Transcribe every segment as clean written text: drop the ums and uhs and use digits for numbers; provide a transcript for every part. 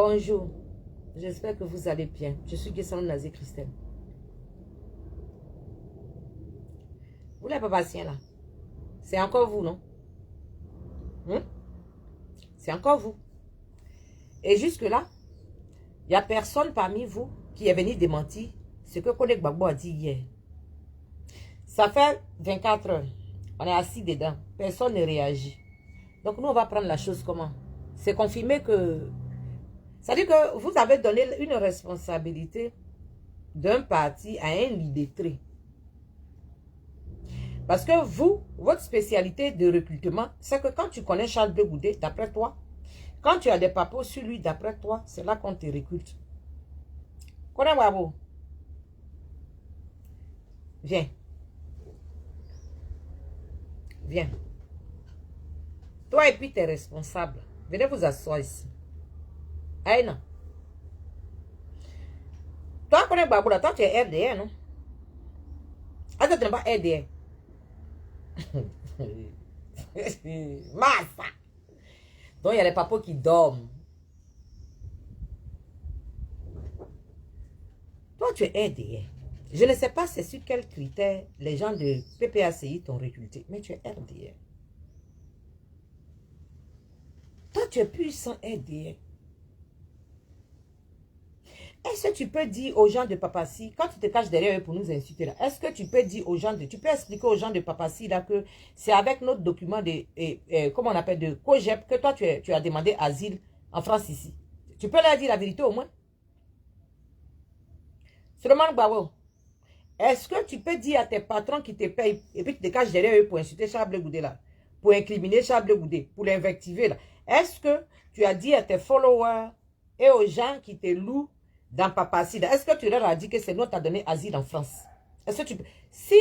Bonjour, j'espère que vous allez bien. Je suis Guessano Nazé Christelle. Vous les papaciens là, c'est encore vous, non? C'est encore vous. Et jusque-là, il n'y a personne parmi vous qui est venu démentir ce que Koné Gbagbo a dit hier. Ça fait 24 heures. On est assis dedans. Personne ne réagit. Donc nous, on va prendre la chose comment? C'est confirmé que... Ça dit que vous avez donné une responsabilité d'un parti à un illettré. Parce que vous, votre spécialité de recrutement, c'est que quand tu connais Charles Blé Goudé, d'après toi, quand tu as des papos sur lui, d'après toi, c'est là qu'on te recrute. Connais Wabo. Viens. Viens. Toi et puis tes responsables. Venez vous asseoir ici. Aïe non. Toi, connais Babou là, toi tu es RDR, non? Attends, tu n'es pas RDR. Massa. Donc il y a les papos qui dorment. Toi tu es RDR. Je ne sais pas c'est sur quels critères les gens de PPACI t'ont recruté, mais tu es RDR. Toi tu es puissant RDR. Est-ce que tu peux dire aux gens de Papassi, quand tu te caches derrière eux pour nous insulter là, est-ce que tu peux dire aux gens, tu peux expliquer aux gens de Papassi là que c'est avec notre document de, comment on appelle, de COGEP que toi tu as demandé asile en France ici. Tu peux leur dire la vérité au moins? Seulement Gbagbo, est-ce que tu peux dire à tes patrons qui te payent et puis tu te caches derrière eux pour insulter Charles Blé Goudé là, pour incriminer Charles Blé Goudé, pour l'invectiver là, est-ce que tu as dit à tes followers et aux gens qui te louent dans Papassi, est-ce que tu leur as dit que c'est nous qui t'a donné asile en France? Est-ce que tu peux... Si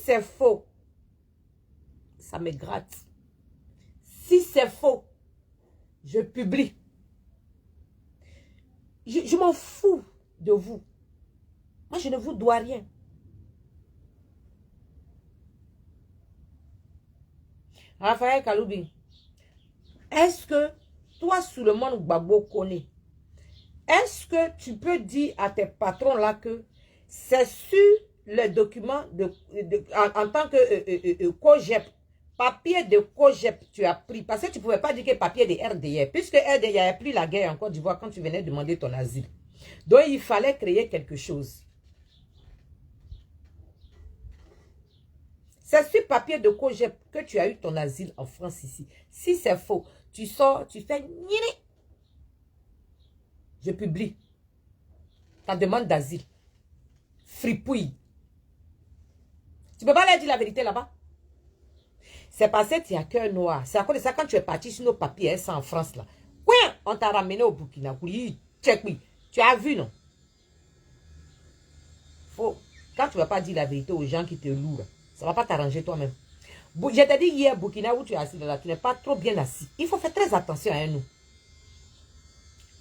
c'est faux, ça me gratte. Si c'est faux, je publie. Je m'en fous de vous. Moi, je ne vous dois rien. Raphaël Kaloubi, est-ce que toi, Souleymane Gbagbo connais? Est-ce que tu peux dire à tes patrons là que c'est sur le document en tant que COGEP, papier de COGEP tu as pris, parce que tu ne pouvais pas dire que papier de RDR, puisque RDR a pris la guerre en Côte d'Ivoire quand tu venais demander ton asile. Donc il fallait créer quelque chose. C'est sur papier de COGEP que tu as eu ton asile en France ici. Si c'est faux, tu sors, tu fais nini. Je publie ta demande d'asile. Fripouille. Tu ne peux pas leur dire la vérité là-bas. C'est parce que tu as cœur noir. C'est à cause de ça, quand tu es parti sur nos papiers, ça en France là. Oui, on t'a ramené au Burkina. Tu as vu, non? Faut, quand tu ne vas pas dire la vérité aux gens qui te louent, ça ne va pas t'arranger toi-même. Je t'ai dit hier, Burkina, où tu es assis là, tu n'es pas trop bien assis. Il faut faire très attention à nous.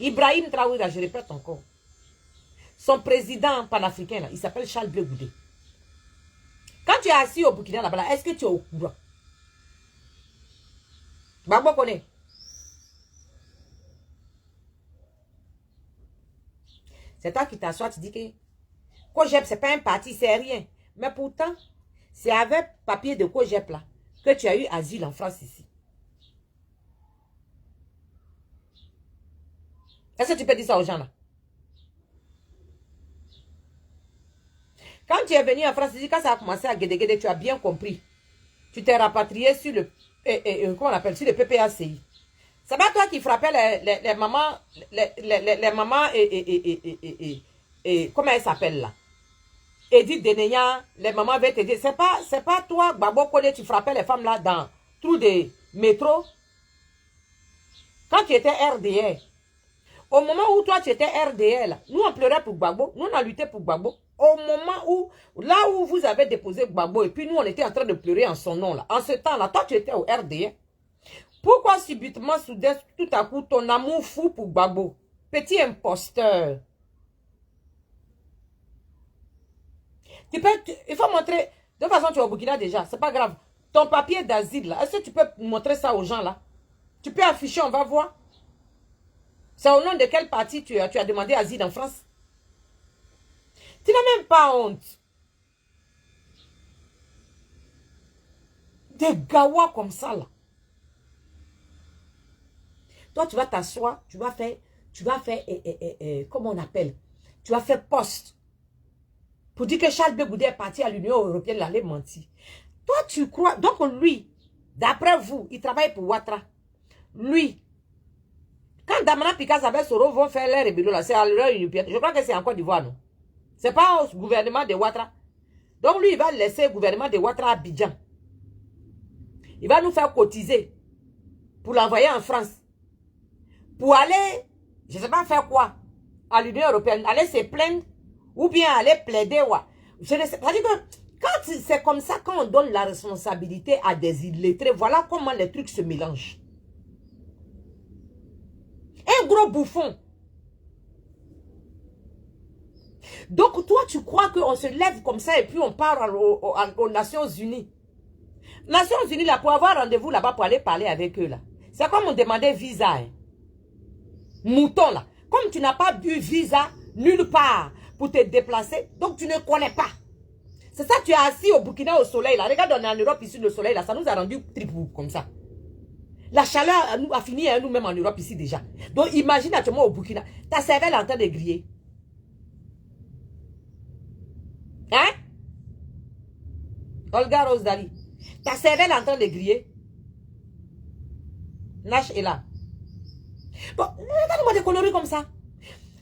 Ibrahim Traoré, je répète encore. Son président panafricain, là, il s'appelle Charles Blé Goudé. Quand tu es assis au Burkina, là-bas, est-ce que tu es au courant? Gbagbo connaît. C'est toi qui t'assois, tu dis que COGEP, ce n'est pas un parti, c'est rien. Mais pourtant, c'est avec papier de COGEP là que tu as eu asile en France ici. Est-ce que tu peux dire ça aux gens là? Quand tu es venu en France ici, quand ça a commencé à guédé, tu as bien compris. Tu t'es rapatrié sur le, comment on appelle, sur le PPACI. C'est pas toi qui frappais les mamans, les mamans et comment elles s'appellent là? Edith Deneya, les mamans veulent t'aider. C'est pas toi, Gbagbo Koné, tu frappais les femmes là dans trou de métro. Quand tu étais RDR, au moment où toi tu étais RDR là, nous on pleurait pour Gbagbo, nous on a lutté pour Gbagbo. Au moment où, là où vous avez déposé Gbagbo, et puis nous on était en train de pleurer en son nom là. En ce temps là, toi tu étais au RDR. Pourquoi subitement, soudain, tout à coup, ton amour fou pour Gbagbo? Petit imposteur. Il faut montrer. De toute façon, tu es au Burkina déjà. C'est pas grave. Ton papier d'asile, là. Est-ce que tu peux montrer ça aux gens, là? Tu peux afficher, on va voir. C'est au nom de quel parti tu as demandé asile en France? Tu n'as même pas honte. Des gawas comme ça, là. Toi, tu vas t'asseoir, tu vas faire, comment on appelle? Tu vas faire poste pour dire que Charles Blé Goudé est parti à l'Union européenne, il allait mentir. Toi, tu crois, donc lui, d'après vous, il travaille pour Ouattara. Lui, quand Damana Picasso avec Soro vont faire les rébellions, là, c'est à l'Union européenne. Je crois que c'est en Côte d'Ivoire, non? C'est pas au gouvernement de Ouattara. Donc lui, il va laisser le gouvernement de Ouattara à Abidjan. Il va nous faire cotiser pour l'envoyer en France. Pour aller, je ne sais pas faire quoi, à l'Union européenne, aller se plaindre ou bien aller plaider. Ouais. Je ne sais pas. Quand c'est comme ça, quand on donne la responsabilité à des illettrés, voilà comment les trucs se mélangent. Un gros bouffon. Donc toi, tu crois qu'on se lève comme ça et puis on part aux Nations Unies. Nations Unies, là, pour avoir rendez-vous là-bas, pour aller parler avec eux, là. C'est comme on demandait visa, hein. Mouton, là. Comme tu n'as pas eu visa nulle part pour te déplacer, donc tu ne connais pas. C'est ça, tu es assis au Burkina au soleil, là. Regarde, on est en Europe ici, le soleil, là, ça nous a rendu tripou comme ça. La chaleur a fini à nous-mêmes en Europe ici déjà. Donc imagine actuellement au Burkina, ta cervelle est en train de griller. Hein? Olga Rose Dali. Ta cervelle est en train de griller. Nash est là. Bon, regardez-moi des conneries comme ça.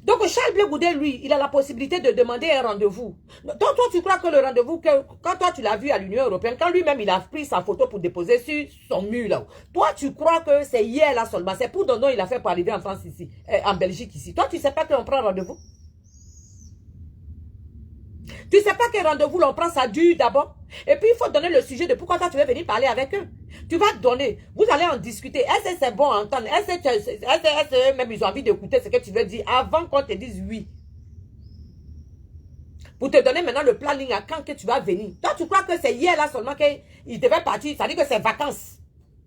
Donc Charles Blé Goudé, lui, il a la possibilité de demander un rendez-vous. Donc toi, tu crois que le rendez-vous, quand toi tu l'as vu à l'Union européenne, quand lui-même il a pris sa photo pour déposer sur son mur là, toi tu crois que c'est hier là seulement, c'est pour dont il a fait pour arriver en France ici, en Belgique ici. Toi tu sais pas qu'on prend rendez-vous? Tu sais pas quel rendez-vous l'on prend, ça dure d'abord. Et puis il faut donner le sujet de pourquoi toi tu veux venir parler avec eux. Tu vas donner, vous allez en discuter. Est-ce que c'est bon à entendre? Est-ce que même ils ont envie d'écouter ce que tu veux dire avant qu'on te dise oui? Pour te donner maintenant le planning à quand que tu vas venir. Toi tu crois que c'est hier là seulement qu'il devait partir, ça dit que c'est vacances.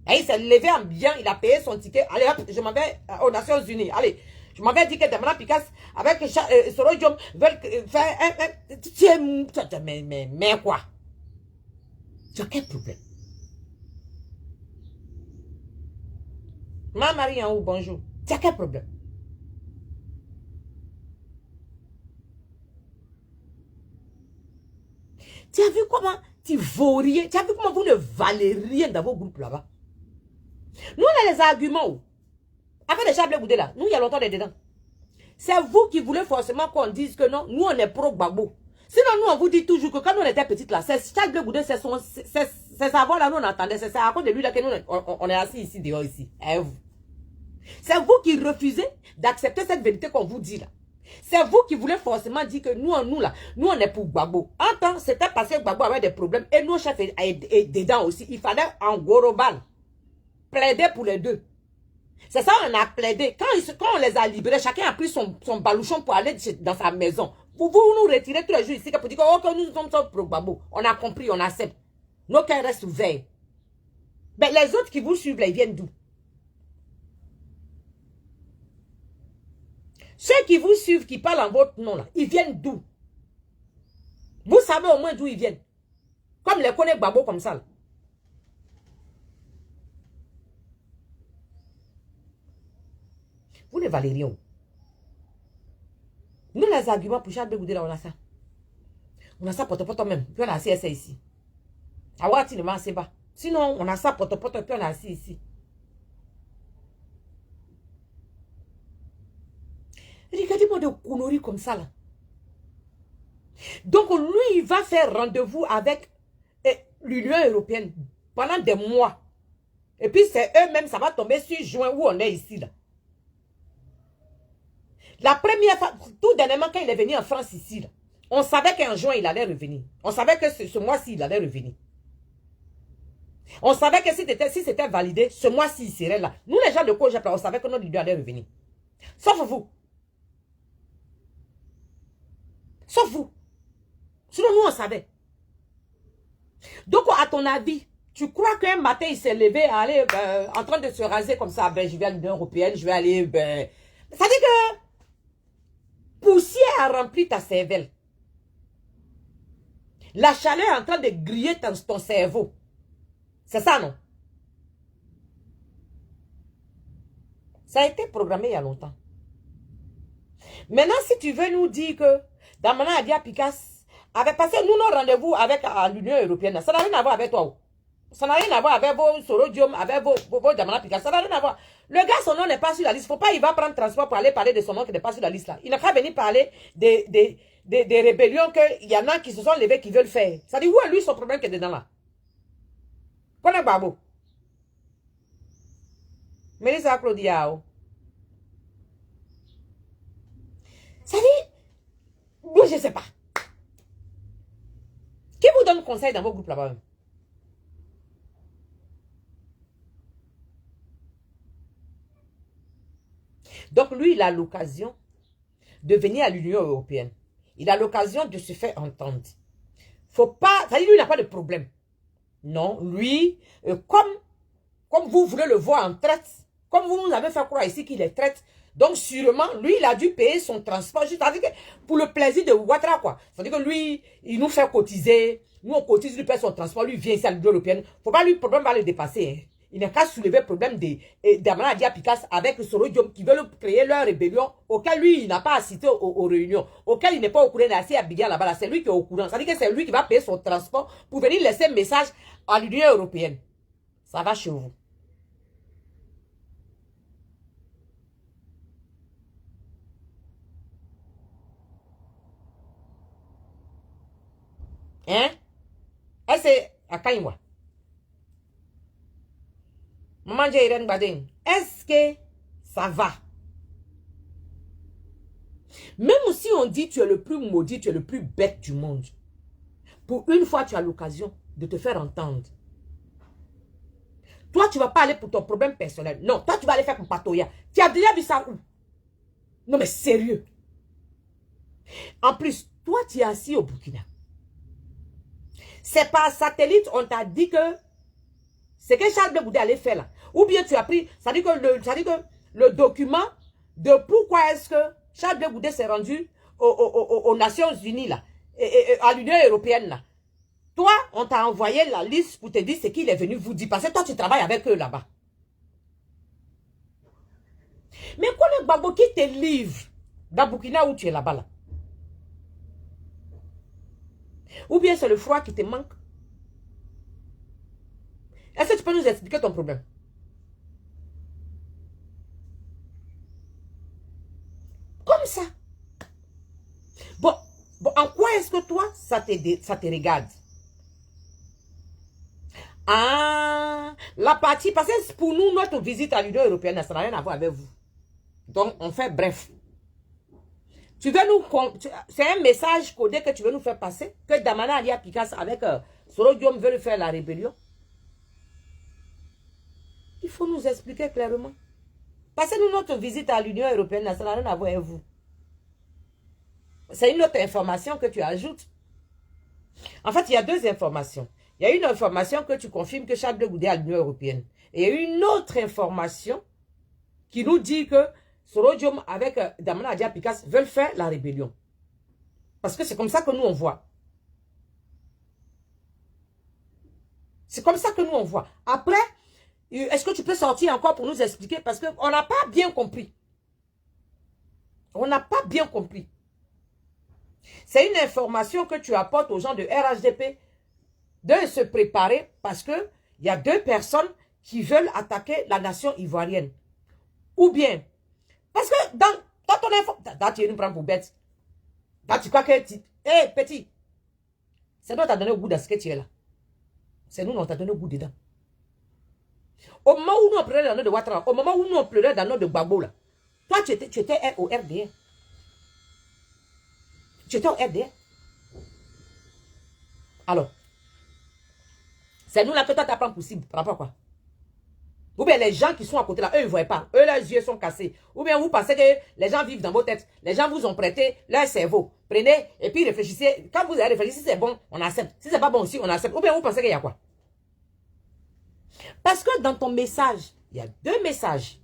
Et il s'est levé en bien, il a payé son ticket. Allez hop, je m'en vais aux Nations Unies. Allez. Je m'avais dit que Damana Picasso avec Soro Diom veulent faire un... Mais quoi? Tu as quel problème? Ma Marie en haut, bonjour. Tu as quel problème? Tu as vu comment tu vaux rien? Tu as vu comment vous ne valez rien dans vos groupes là-bas? Nous, on a les arguments. Avec les Charles Blé là, nous, il y a longtemps dedans. C'est vous qui voulez forcément qu'on dise que non, nous, on est pro-Gbagbo. Sinon, nous, on vous dit toujours que quand nous, on était petites là, c'est Charles Blé Goudé, c'est sa voix là, nous, on entendait. C'est à cause de lui là que nous, on est assis ici, dehors, ici. C'est vous qui refusez d'accepter cette vérité qu'on vous dit là. C'est vous qui voulez forcément dire que nous, là, nous, on est pour Gbagbo. En temps, c'était parce que Gbagbo avait des problèmes et nos chefs étaient dedans aussi. Il fallait en global plaider pour les deux. C'est ça, on a plaidé. Quand on les a libérés, chacun a pris son balouchon pour aller dans sa maison. Vous nous retirez tous les jours ici pour dire que nous sommes pro Gbagbo. On a compris, on accepte. Nos cœurs restent ouverts. Mais les autres qui vous suivent, là, ils viennent d'où? Ceux qui vous suivent, qui parlent en votre nom, là, ils viennent d'où? Vous savez au moins d'où ils viennent. Comme les connaît Gbagbo comme ça, là. Vous ne valez rien. Nous, les arguments pour Charles Blé Goudé, là, on a ça. On a ça pote même. Puis on a assis ici. Awati ne m'a assez bas. Sinon, on a ça pote, puis on a assis ici. Regardez-moi de conneries comme ça, là. Donc, lui, il va faire rendez-vous avec l'Union européenne pendant des mois. Et puis, c'est eux-mêmes, ça va tomber sur juin où on est ici, là. La première fois, tout dernièrement, quand il est venu en France ici, là, on savait qu'en juin, il allait revenir. On savait que ce mois-ci, il allait revenir. On savait que si c'était validé, ce mois-ci, il serait là. Nous, les gens de Kojap, on savait que notre leader allait revenir. Sauf vous. Sauf vous. Sinon, nous, on savait. Donc, à ton avis, tu crois qu'un matin, il s'est levé à aller en train de se raser comme ça, ben, je vais à l'Union européenne, je vais aller... Ben, Ça dit que poussière a rempli ta cervelle. La chaleur est en train de griller ton cerveau. C'est ça, non? Ça a été programmé il y a longtemps. Maintenant, si tu veux nous dire que Damana Adia Picas avait passé nous nos rendez-vous avec l'Union européenne, ça n'a rien à voir avec toi. Ça n'a rien à voir avec vos sorodium, avec vos Damana Picas. Ça n'a rien à voir. Le gars, son nom n'est pas sur la liste. Faut pas, il va prendre transport pour aller parler de son nom qui n'est pas sur la liste là. Il n'a qu'à venir parler des rébellions qu'il y en a qui se sont levés, qui veulent faire. Ça dit, où est lui son problème qui est dedans là? Connais Babo. Mélissa Claudia. Ça dit, moi je ne sais pas. Qui vous donne conseil dans vos groupes là-bas? Donc lui, il a l'occasion de venir à l'Union européenne. Il a l'occasion de se faire entendre. Faut pas, ça dit, lui, il n'a pas de problème. Non, lui, comme vous voulez le voir en traite, comme vous nous avez fait croire ici qu'il est traite, donc sûrement, lui, il a dû payer son transport, c'est-à-dire que pour le plaisir de Ouattara, quoi. C'est-à-dire que lui, il nous fait cotiser, nous on cotise, lui paye son transport, lui vient ici à l'Union européenne. Faut pas lui, le problème va le dépasser. Hein. Il n'a qu'à soulever le problème d'Amana Adia Picas avec Sorodium qui veulent créer leur rébellion, auquel lui, il n'a pas assisté aux réunions, auquel il n'est pas au courant d'assez à Abidjan là-bas, c'est lui qui est au courant. C'est-à-dire que c'est lui qui va payer son transport pour venir laisser un message à l'Union européenne. Ça va chez vous. Hein? Est-ce que Maman Irene Baden, est-ce que ça va? Même si on dit tu es le plus maudit, tu es le plus bête du monde, pour une fois tu as l'occasion de te faire entendre. Toi, tu ne vas pas aller pour ton problème personnel. Non, toi, tu vas aller faire pour Patoya. Tu as déjà vu ça où? Non, mais sérieux. En plus, toi, tu es assis au Burkina. C'est par satellite, on t'a dit que c'est que Charles Blé Goudé allait faire là. Ou bien tu as pris, ça dit que le document de pourquoi est-ce que Charles Blé Goudé s'est rendu aux Nations Unies là, et à l'Union Européenne là. Toi, on t'a envoyé la liste pour te dire ce qu'il est venu vous dire. Parce que toi, tu travailles avec eux là-bas. Mais quoi le Babo qui te livre dans Burkina où tu es là-bas là? Ou bien c'est le froid qui te manque? Est-ce que tu peux nous expliquer ton problème? Comme ça. Bon, en quoi est-ce que toi, ça te regarde? Ah, la partie, parce que pour nous, notre visite à l'Union européenne, ça n'a rien à voir avec vous. Donc, on fait bref. Tu veux nous... C'est un message codé que tu veux nous faire passer? Que Damana Adia Picas avec Sorodium veut faire la rébellion? Il faut nous expliquer clairement. Parce que nous, notre visite à l'Union européenne, ça n'a rien à voir avec vous. C'est une autre information que tu ajoutes. En fait, il y a deux informations. Il y a une information que tu confirmes que Charles Blé Goudé est à l'Union européenne. Et il y a une autre information qui nous dit que Sorodium avec Damana Adia Picas veulent faire la rébellion. Parce que c'est comme ça que nous on voit. C'est comme ça que nous on voit. Après, est-ce que tu peux sortir encore pour nous expliquer? Parce qu'on n'a pas bien compris. On n'a pas bien compris. C'est une information que tu apportes aux gens de RHDP de se préparer parce que il y a deux personnes qui veulent attaquer la nation ivoirienne. Ou bien, parce que dans ton info, tu nous prends pour bête. Là, tu crois que hé, petit, c'est nous qui t'a donné le goût de ce que tu es là. C'est nous qui t'a donné le goût dedans. Au moment où nous on pleurait dans nos de Ouattara, au moment où nous on pleurait dans nos de Gbagbo là, toi tu étais au RDN. Tu étais au RDN. Alors, c'est nous là que toi t'apprends possible. Par rapport à quoi? Ou bien les gens qui sont à côté là, eux ils ne voient pas. Eux leurs yeux sont cassés. Ou bien vous pensez que les gens vivent dans vos têtes. Les gens vous ont prêté leur cerveau. Prenez et puis réfléchissez. Quand vous avez réfléchi, si c'est bon, on accepte. Si c'est pas bon aussi, on accepte. Ou bien vous pensez qu'il y a quoi? Parce que dans ton message, il y a deux messages.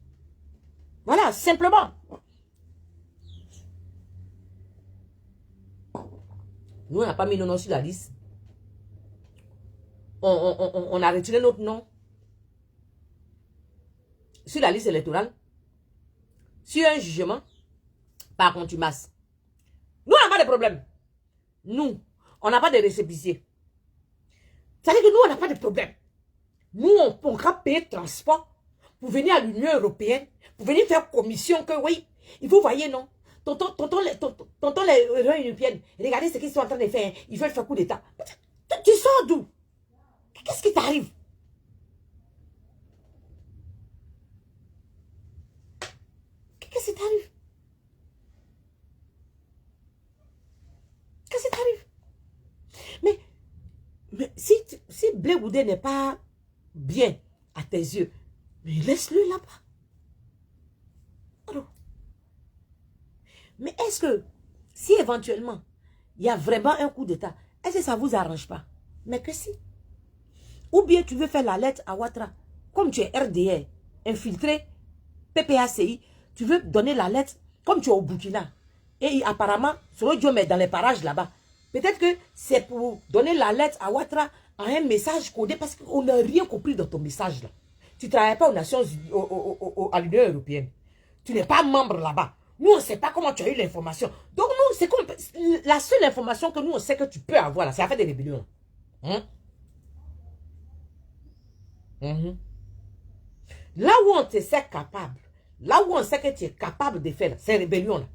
Voilà, simplement. Nous, on n'a pas mis nos noms sur la liste. On a retiré notre nom sur la liste électorale. Sur un jugement par contumace. Nous, on n'a pas de problème. Nous, on n'a pas de récépissé. C'est-à-dire que nous, on n'a pas de problème. Nous, on pourra payer transport pour venir à l'Union européenne, pour venir faire commission que oui, et vous voyez, non? Tonton les européennes, regardez ce qu'ils sont en train de faire. Ils veulent faire coup d'État. Tu sors d'où? Qu'est-ce qui t'arrive? Qu'est-ce qui t'arrive? Qu'est-ce qui t'arrive? Mais si Blé Goudé n'est pas bien à tes yeux, mais laisse-le là-bas. Alors, mais est-ce que, si éventuellement, il y a vraiment un coup d'État, est-ce que ça ne vous arrange pas? Mais que si. Ou bien tu veux faire la lettre à Ouattara, comme tu es RDR, infiltré, PPACI, tu veux donner la lettre, comme tu es au Burkina. Et apparemment, selon Dieu, mais dans les parages là-bas, peut-être que c'est pour donner la lettre à Ouattara en un message codé, parce qu'on n'a rien compris dans ton message là. Tu ne travailles pas aux Nations Unies, à l'Union européenne. Tu n'es pas membre là-bas. Nous, on ne sait pas comment tu as eu l'information. Donc, nous, c'est comme la seule information que nous, on sait que tu peux avoir là, c'est l'affaire des rébellions. Hein? Là où on te sait capable, là où on sait que tu es capable de faire, c'est rébellion là.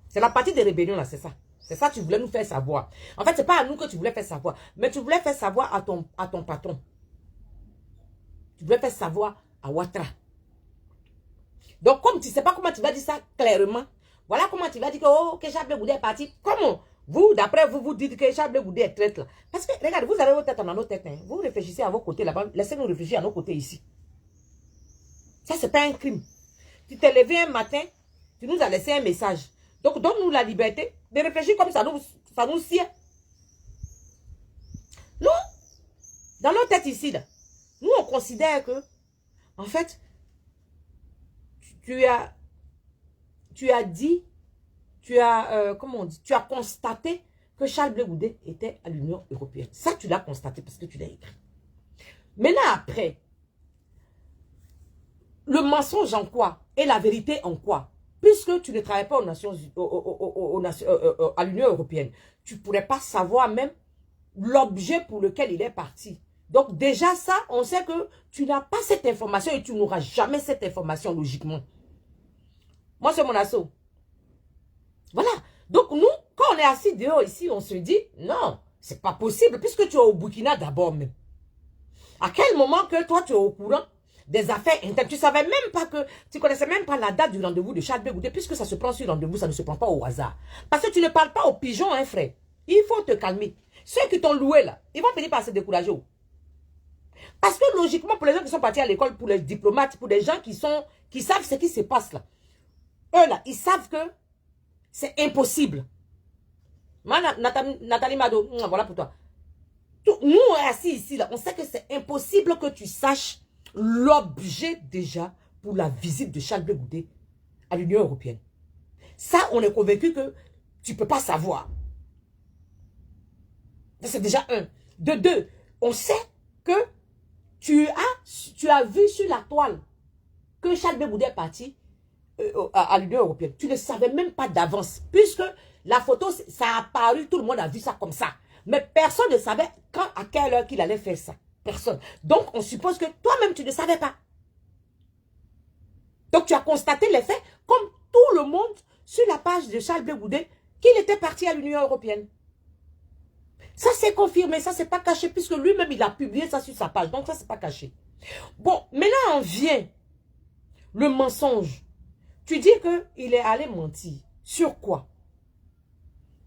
C'est la partie des rébellions là, c'est ça. C'est ça que tu voulais nous faire savoir. En fait, ce n'est pas à nous que tu voulais faire savoir, mais tu voulais faire savoir à ton patron. Tu voulais faire savoir à Ouattara. Donc, comme tu ne sais pas comment tu vas dire ça clairement, voilà comment tu vas dire que, oh, que Charles Blé Goudé est parti. Comment vous, d'après vous, vous dites que Charles Blé Goudé est traître là. Parce que, regardez, vous avez vos têtes dans nos têtes. Hein. Vous réfléchissez à vos côtés là-bas. Laissez-nous réfléchir à nos côtés ici. Ça, ce n'est pas un crime. Tu t'es levé un matin, tu nous as laissé un message. Donc, donne-nous la liberté de réfléchir comme ça nous sied. Nous, dans nos têtes ici, là, nous, on considère que, en fait, tu as dit, comment on dit, tu as constaté que Charles Blé Goudé était à l'Union européenne. Ça, tu l'as constaté parce que tu l'as écrit. Maintenant, après, le mensonge en quoi et la vérité en quoi? Puisque tu ne travailles pas à l'Union européenne, tu ne pourrais pas savoir même l'objet pour lequel il est parti. Donc déjà ça, on sait que tu n'as pas cette information et tu n'auras jamais cette information logiquement. Moi, c'est mon assaut. Voilà. Donc nous, quand on est assis dehors ici, on se dit, non, c'est pas possible puisque tu es au Burkina d'abord même. À quel moment que toi, tu es au courant des affaires internes? Tu ne savais même pas que, tu ne connaissais même pas la date du rendez-vous de Charles Blé Goudé, puisque ça se prend sur rendez-vous, ça ne se prend pas au hasard. Parce que tu ne parles pas aux pigeons, hein, frère. Il faut te calmer. Ceux qui t'ont loué là, ils vont finir par se décourager. Parce que logiquement, pour les gens qui sont partis à l'école, pour les diplomates, pour les gens qui savent ce qui se passe là, eux là, ils savent que c'est impossible. Nathalie Mado, voilà pour toi. Nous, assis ici, là, on sait que c'est impossible que tu saches l'objet déjà pour la visite de Charles Blé Goudé à l'Union européenne. Ça, on est convaincu que tu ne peux pas savoir. C'est déjà un. De deux, on sait que tu as vu sur la toile que Charles Blé Goudé est parti à l'Union européenne. Tu ne savais même pas d'avance, puisque la photo, ça a apparu, tout le monde a vu ça comme ça. Mais personne ne savait à quelle heure qu'il allait faire ça. Personne. Donc, on suppose que toi-même, tu ne savais pas. Donc, tu as constaté les faits, comme tout le monde, sur la page de Charles Blé Goudé, qu'il était parti à l'Union européenne. Ça, c'est confirmé, ça, c'est pas caché, puisque lui-même, il a publié ça sur sa page. Donc, ça, c'est pas caché. Bon, maintenant, on vient. Le mensonge. Tu dis qu'il est allé mentir. Sur quoi?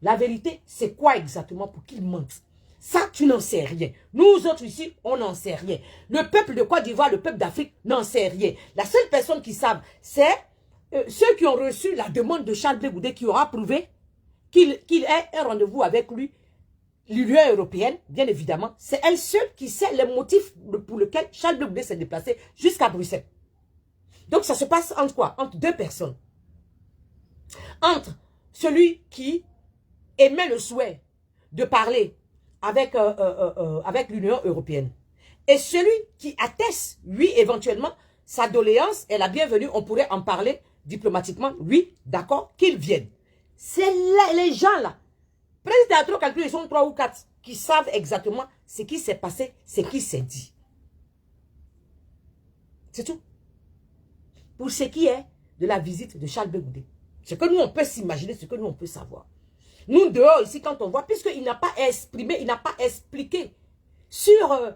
La vérité, c'est quoi exactement pour qu'il mente? Ça, tu n'en sais rien. Nous autres ici, on n'en sait rien. Le peuple de Côte d'Ivoire, le peuple d'Afrique n'en sait rien. La seule personne qui savent, c'est ceux qui ont reçu la demande de Charles Blé Goudé, qui aura prouvé qu'il ait un rendez-vous avec lui, l'Union européenne, bien évidemment. C'est elle seule qui sait les motifs pour lesquels Charles Blé Goudé s'est déplacé jusqu'à Bruxelles. Donc, ça se passe entre quoi? Entre deux personnes. Entre celui qui émet le souhait de parler avec, avec l'Union européenne. Et celui qui atteste, oui, éventuellement, sa doléance est la bienvenue, on pourrait en parler diplomatiquement, oui, d'accord, qu'ils viennent. C'est les gens là, président a trop calculé, ils sont 3 ou 4 qui savent exactement ce qui s'est passé, ce qui s'est dit. C'est tout. Pour ce qui est de la visite de Charles Blé Goudé. Ce que nous, on peut s'imaginer, ce que nous, on peut savoir. Nous, dehors, ici, quand on voit, puisqu'il n'a pas exprimé, il n'a pas expliqué sur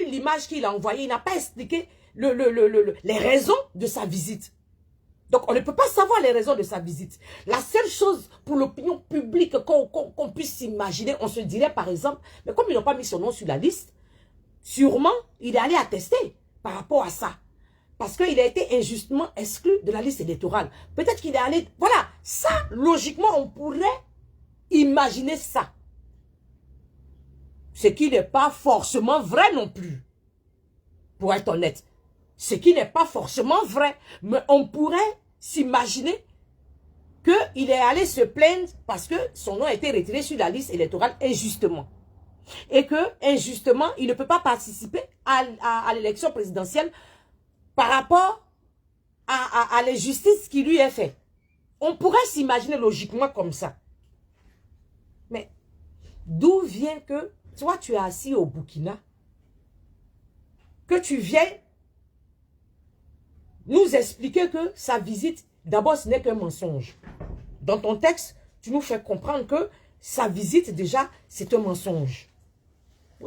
l'image qu'il a envoyée, il n'a pas expliqué les raisons de sa visite. Donc, on ne peut pas savoir les raisons de sa visite. La seule chose pour l'opinion publique qu'on puisse s'imaginer, on se dirait par exemple, mais comme ils n'ont pas mis son nom sur la liste, sûrement, il est allé attester par rapport à ça. Parce qu'il a été injustement exclu de la liste électorale. Peut-être qu'il est allé... Voilà, ça, logiquement, on pourrait imaginer ça. Ce qui n'est pas forcément vrai non plus. Pour être honnête. Ce qui n'est pas forcément vrai. Mais on pourrait s'imaginer qu'il est allé se plaindre parce que son nom a été retiré sur la liste électorale injustement. Et que, injustement, il ne peut pas participer à l'élection présidentielle par rapport à l'injustice qui lui est faite. On pourrait s'imaginer logiquement comme ça. Mais d'où vient que toi tu es assis au Burkina, que tu viens nous expliquer que sa visite, d'abord ce n'est qu'un mensonge. Dans ton texte, tu nous fais comprendre que sa visite déjà c'est un mensonge.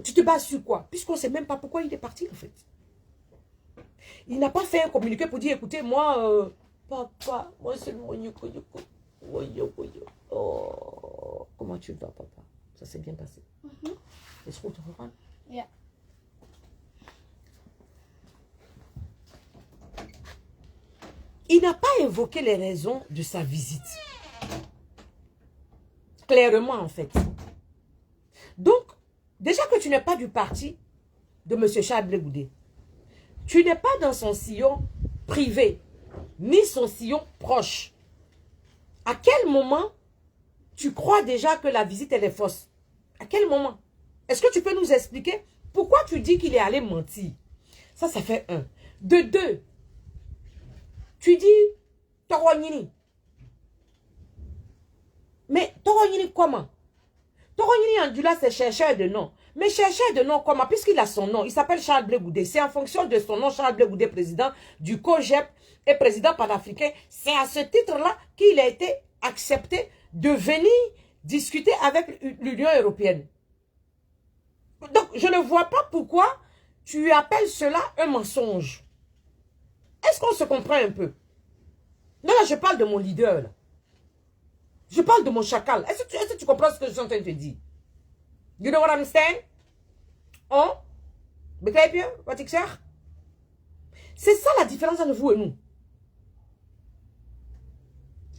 Tu te bases sur quoi? Puisqu'on ne sait même pas pourquoi il est parti en fait. Il n'a pas fait un communiqué pour dire, écoutez, moi, papa, moi c'est le yoko yoko. Oh, comment tu vas, papa? Ça s'est bien passé. Est-ce que tu comprends? Yeah. Il n'a pas évoqué les raisons de sa visite. Clairement, en fait. Donc, déjà que tu n'es pas du parti de M. Charles Blé Goudé, tu n'es pas dans son sillon privé, ni son sillon proche. À quel moment tu crois déjà que la visite elle est fausse? À quel moment? Est-ce que tu peux nous expliquer pourquoi tu dis qu'il est allé mentir? Ça fait un. De deux, tu dis Torognini. Mais Torognini comment? Torognini Andula c'est chercheur de nom. Mais chercheur de nom comment? Puisqu'il a son nom, il s'appelle Charles Blé Goudé. C'est en fonction de son nom, Charles Blé Goudé, président du COGEP et président panafricain. C'est à ce titre-là qu'il a été accepté de venir discuter avec l'Union européenne. Donc, je ne vois pas pourquoi tu appelles cela un mensonge. Est-ce qu'on se comprend un peu? Non, là, je parle de mon leader. Là. Je parle de mon chacal. Est-ce que tu comprends ce que je suis en train de te dire? You know what I'm saying? Oh? Begrijp je wat ik zeg? C'est ça la différence entre vous et nous.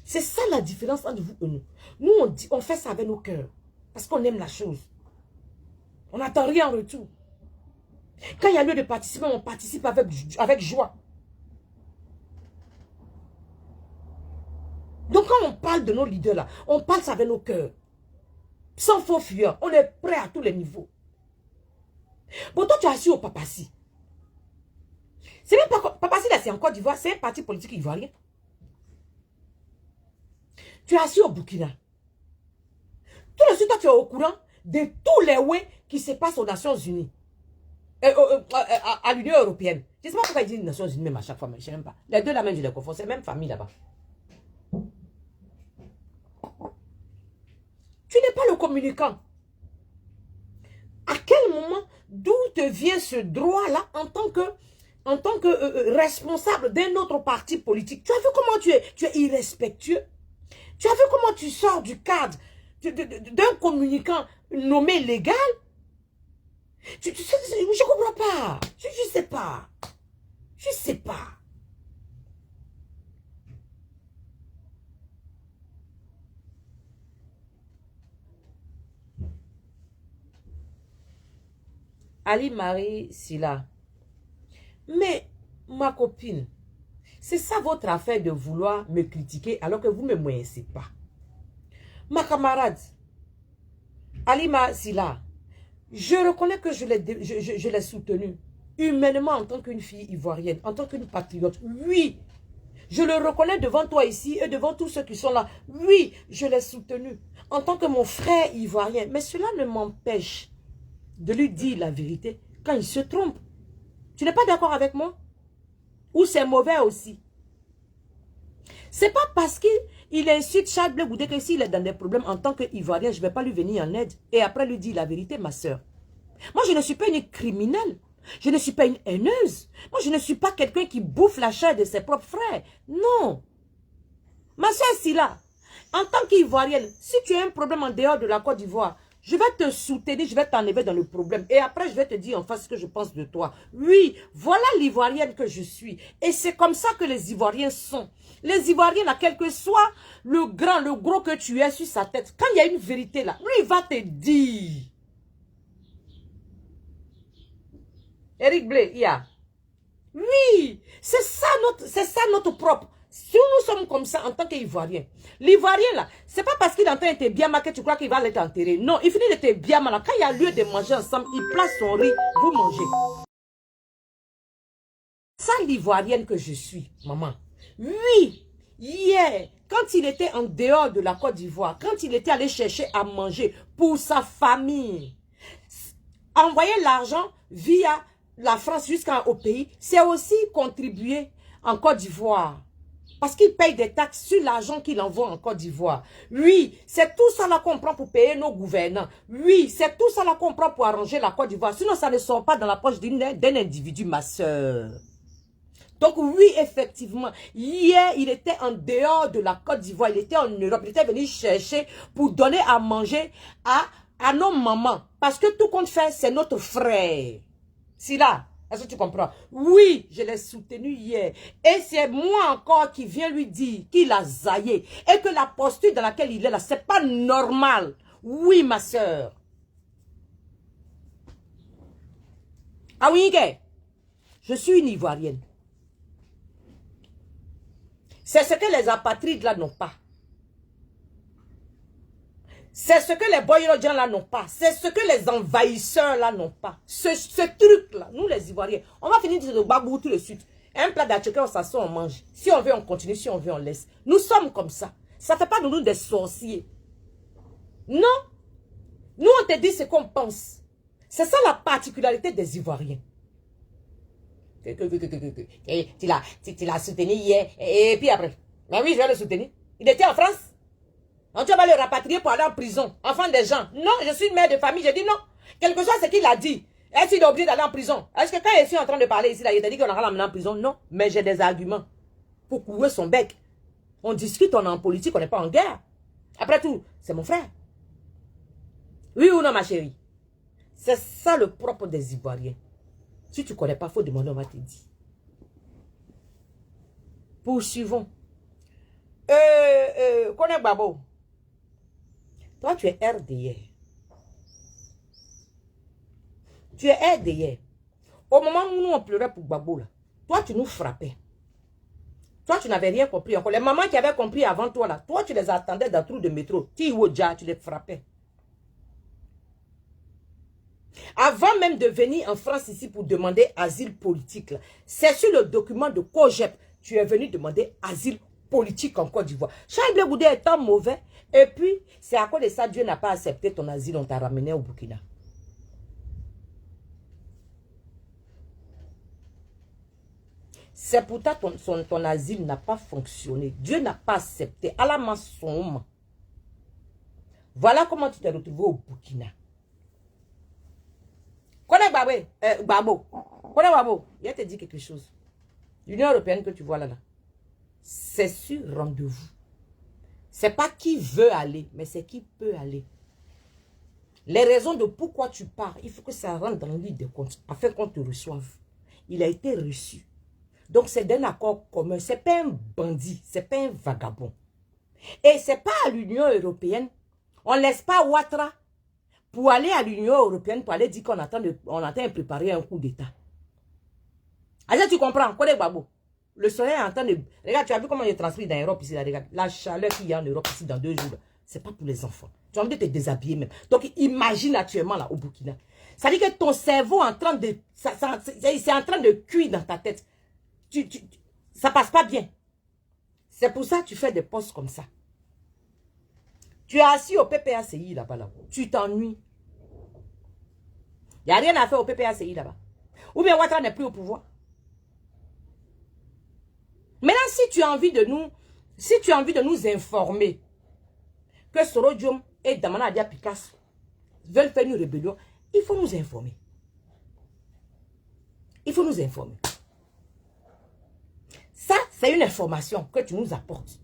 C'est ça la différence entre vous et nous. Nous, on fait ça avec nos cœurs. Parce qu'on aime la chose. On n'attend rien en retour. Quand il y a lieu de participer, on participe avec joie. Donc quand on parle de nos leaders là, on parle ça avec nos cœurs. Sans faux fuyant. On est prêt à tous les niveaux. Bon, toi tu es assis au Papassi. C'est même pas... Papassi là, c'est en Côte d'Ivoire. C'est un parti politique ivoirien. Tu es assis au Burkina. Tout de suite, toi tu es au courant de tous les ways qui se passent aux Nations Unies. À l'Union Européenne. Je ne sais pas pourquoi ils disent Nations Unies même à chaque fois, mais je ne sais même pas. Les deux là même, je les confonds. C'est la même famille là-bas. Tu n'es pas le communicant. À quel moment, d'où te vient ce droit-là en tant que responsable d'un autre parti politique? Tu as vu comment tu es irrespectueux? Tu as vu comment tu sors du cadre d'un communicant nommé légal? Je ne comprends pas. Je ne sais pas. Je ne sais pas. Ali Marie Silla. Mais, ma copine, c'est ça votre affaire de vouloir me critiquer alors que vous ne me connaissez pas. Ma camarade, Halima Sila, je reconnais que je l'ai soutenue. Humainement, en tant qu'une fille ivoirienne, en tant qu'une patriote, oui. Je le reconnais devant toi ici et devant tous ceux qui sont là. Oui, je l'ai soutenu en tant que mon frère ivoirien. Mais cela ne m'empêche de lui dire la vérité quand il se trompe. Tu n'es pas d'accord avec moi? Ou c'est mauvais aussi? C'est pas parce qu'il insulte Charles Blé Goudé que s'il est dans des problèmes en tant qu'Ivoirien, je ne vais pas lui venir en aide et après lui dire la vérité, ma soeur. Moi, je ne suis pas une criminelle. Je ne suis pas une haineuse. Moi, je ne suis pas quelqu'un qui bouffe la chair de ses propres frères. Non. Ma soeur Sila, en tant qu'Ivoirienne, si tu as un problème en dehors de la Côte d'Ivoire, je vais te soutenir, je vais t'enlever dans le problème. Et après, je vais te dire en face ce que je pense de toi. Oui, voilà l'Ivoirienne que je suis. Et c'est comme ça que les Ivoiriens sont. Les Ivoiriens, là, quel que soit le grand, le gros que tu es sur sa tête, quand il y a une vérité là, lui, il va te dire. Eric Blé, oui, c'est ça notre propre. Si nous sommes comme ça en tant qu'Ivoiriens, l'Ivoirien là, c'est pas parce qu'il entend être bien mal que tu crois qu'il va l'être enterré. Non, il finit d'être bien mal. Quand il y a lieu de manger ensemble, il place son riz, vous mangez. Ça l'Ivoirienne que je suis, maman. Oui, hier, quand il était en dehors de la Côte d'Ivoire, quand il était allé chercher à manger pour sa famille, envoyer l'argent via la France jusqu'au pays, c'est aussi contribuer en Côte d'Ivoire. Parce qu'il paye des taxes sur l'argent qu'il envoie en Côte d'Ivoire. Oui, c'est tout ça là qu'on prend pour payer nos gouvernants. Oui, c'est tout ça là qu'on prend pour arranger la Côte d'Ivoire. Sinon, ça ne sort pas dans la poche d'un individu, ma soeur. Donc oui, effectivement, hier, il était en dehors de la Côte d'Ivoire. Il était en Europe. Il était venu chercher pour donner à manger à nos mamans. Parce que tout compte fait, c'est notre frère. C'est là. Est-ce que tu comprends? Oui, je l'ai soutenu hier. Et c'est moi encore qui viens lui dire qu'il a zaillé. Et que la posture dans laquelle il est là, c'est pas normal. Oui, ma soeur. Ah oui, je suis une Ivoirienne. C'est ce que les apatrides là n'ont pas. C'est ce que les Boyodjan là n'ont pas. C'est ce que les envahisseurs là n'ont pas. Ce truc là, nous les Ivoiriens, on va finir de babou tout de suite. Un plat d'atchoké, on s'assoit, on mange. Si on veut, on continue. Si on veut, on laisse. Nous sommes comme ça. Ça ne fait pas de nous des sorciers. Non. Nous, on te dit ce qu'on pense. C'est ça la particularité des Ivoiriens. Tu l'as soutenu hier. Et puis après. Mais oui, je vais le soutenir. Il était en France. Donc tu vas le rapatrier pour aller en prison. Enfant des gens. Non, je suis une mère de famille. Je dis non. Quelque chose, c'est qu'il a dit. Est-ce qu'il est obligé d'aller en prison? Est-ce que quand je suis en train de parler ici, là, il t'a dit qu'on aura l'amener en prison? Non. Mais j'ai des arguments pour couler son bec. On discute, on est en politique, on n'est pas en guerre. Après tout, c'est mon frère. Oui ou non, ma chérie? C'est ça le propre des Ivoiriens. Si tu ne connais pas, il faut demander, on va te dire. Poursuivons. Connais Babo. Toi, tu es RDR. Tu es RDR. Au moment où nous, on pleurait pour Babo, là, toi, tu nous frappais. Toi, tu n'avais rien compris encore. Les mamans qui avaient compris avant toi, là, toi, tu les attendais dans le trou de métro. Tu les frappais. Avant même de venir en France ici pour demander asile politique, c'est sur le document de COGEP, tu es venu demander asile politique en Côte d'Ivoire. Charles Blé Goudé étant mauvais, et puis c'est à cause de ça Dieu n'a pas accepté ton asile, on t'a ramené au Burkina. C'est pourtant ton asile n'a pas fonctionné. Dieu n'a pas accepté. À la maçon. Voilà comment tu t'es retrouvé au Burkina. Connais Babo. Connais Babo. Il te dit quelque chose. L'Union européenne que tu vois là, c'est sur rendez-vous. C'est pas qui veut aller, mais c'est qui peut aller. Les raisons de pourquoi tu pars, il faut que ça rentre dans l'île de compte, afin qu'on te reçoive. Il a été reçu. Donc c'est d'un accord commun. C'est pas un bandit, c'est pas un vagabond. Et c'est pas à l'Union européenne. On ne laisse pas Ouattara pour aller à l'Union européenne, pour aller dire qu'on attend de préparer un coup d'État. Alors tu comprends, Kodé Babo. Le soleil est en train de... Regarde, tu as vu comment il transpire dans l'Europe ici, là, regarde. La chaleur qu'il y a en Europe ici dans 2 jours. c'est pas pour les enfants. Tu as envie de te déshabiller même. Donc, imagine actuellement là, au Burkina. Ça dit que ton cerveau est en train de... c'est en train de cuire dans ta tête. Ça passe pas bien. C'est pour ça que tu fais des postes comme ça. Tu es assis au PPACI là-bas. Là. Tu t'ennuies. Il n'y a rien à faire au PPACI là-bas. Ou bien Ouattara n'est plus au pouvoir. Maintenant, si tu as envie de nous informer que Sorodium et Damana Adia Picasso veulent faire une rébellion, il faut nous informer. Il faut nous informer. Ça, c'est une information que tu nous apportes.